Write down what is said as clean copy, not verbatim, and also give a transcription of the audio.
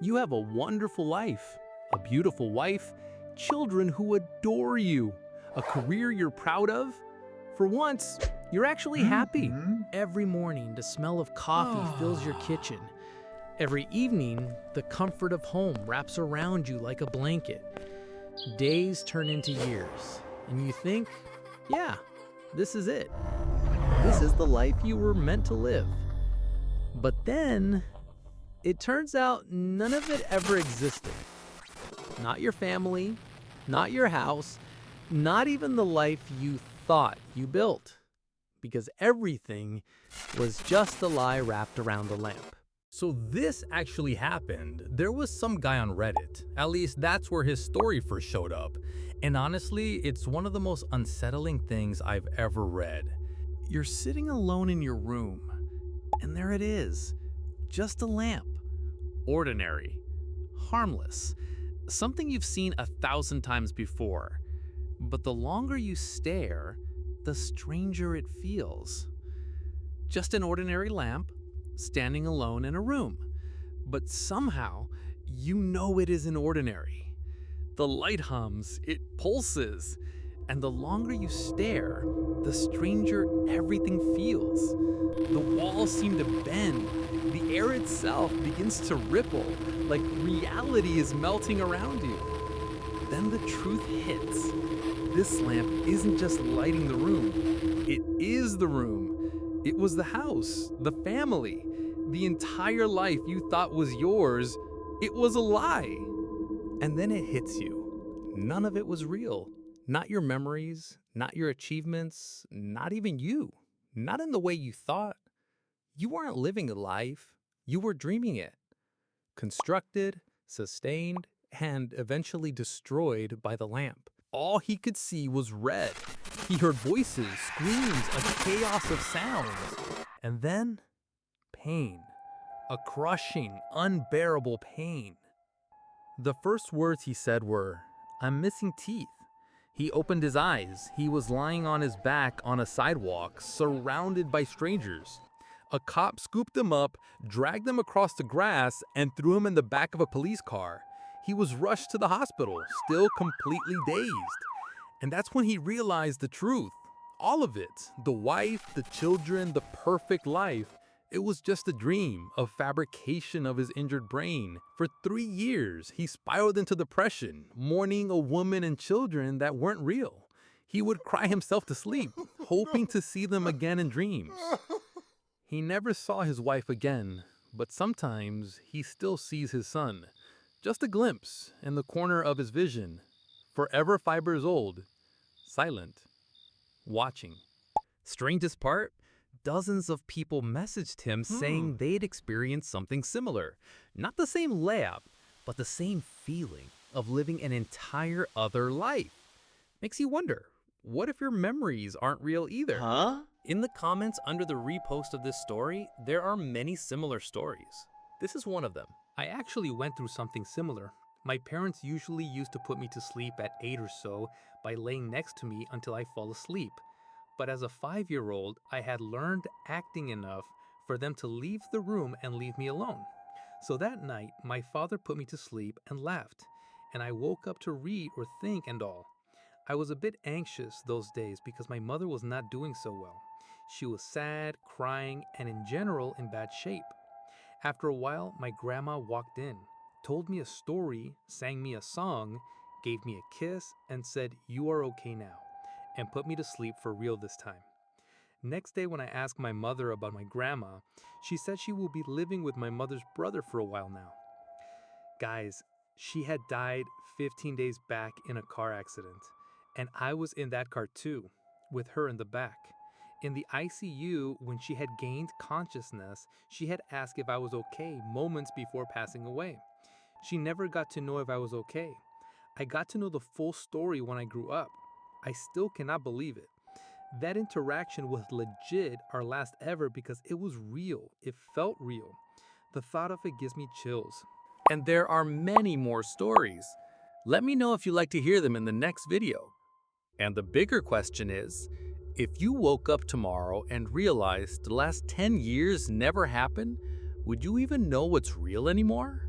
You have a wonderful life, a beautiful wife, children who adore you, a career you're proud of. For once, you're actually happy. Every morning, the smell of coffee fills your kitchen. Every evening, the comfort of home wraps around you like a blanket. Days turn into years, and you think, yeah, this is it. This is the life you were meant to live. But then, it turns out none of it ever existed. Not your family, not your house, not even the life you thought you built. Because everything was just a lie wrapped around a lamp. So this actually happened. There was some guy on Reddit. At least that's where his story first showed up. And honestly, it's one of the most unsettling things I've ever read. You're sitting alone in your room, and there it is. Just a lamp. Ordinary. Harmless. Something you've seen 1,000 times before. But the longer you stare, the stranger it feels. Just an ordinary lamp, standing alone in a room. But somehow, you know it isn't ordinary. The light hums, it pulses, and the longer you stare, the stranger everything feels. The walls seem to bend, the air itself begins to ripple, like reality is melting around you. Then the truth hits. This lamp isn't just lighting the room, it is the room. It was the house, the family, the entire life you thought was yours. It was a lie. And then it hits you. None of it was real. Not your memories, not your achievements, not even you. Not in the way you thought. You weren't living a life, you were dreaming it. Constructed, sustained, and eventually destroyed by the lamp. All he could see was red. He heard voices, screams, a chaos of sounds. And then, pain. A crushing, unbearable pain. The first words he said were, "I'm missing teeth." He opened his eyes. He was lying on his back on a sidewalk, surrounded by strangers. A cop scooped him up, dragged him across the grass, and threw him in the back of a police car. He was rushed to the hospital, still completely dazed. And that's when he realized the truth. All of it. The wife, the children, the perfect life. It was just a dream, a fabrication of his injured brain. For 3 years, he spiraled into depression, mourning a woman and children that weren't real. He would cry himself to sleep, hoping to see them again in dreams. He never saw his wife again, but sometimes he still sees his son. Just a glimpse in the corner of his vision, forever 5 years old, silent, watching. Strangest part? Dozens of people messaged him saying they'd experienced something similar. Not the same layup, but the same feeling of living an entire other life. Makes you wonder, what if your memories aren't real either? In the comments under the repost of this story, there are many similar stories. This is one of them. I actually went through something similar. My parents usually used to put me to sleep at 8 or so by laying next to me until I fall asleep. But as a 5-year-old, I had learned acting enough for them to leave the room and leave me alone. So that night, my father put me to sleep and left, and I woke up to read or think and all. I was a bit anxious those days because my mother was not doing so well. She was sad, crying, and in general in bad shape. After a while, my grandma walked in, told me a story, sang me a song, gave me a kiss, and said, "You are okay now," and put me to sleep for real this time. Next day when I asked my mother about my grandma, she said she will be living with my mother's brother for a while now. Guys, she had died 15 days back in a car accident, and I was in that car too, with her in the back. In the ICU, when she had gained consciousness, she had asked if I was okay moments before passing away. She never got to know if I was okay. I got to know the full story when I grew up. I still cannot believe it. That interaction was legit our last ever because it was real. It felt real. The thought of it gives me chills. And there are many more stories. Let me know if you'd like to hear them in the next video. And the bigger question is, if you woke up tomorrow and realized the last 10 years never happened, would you even know what's real anymore?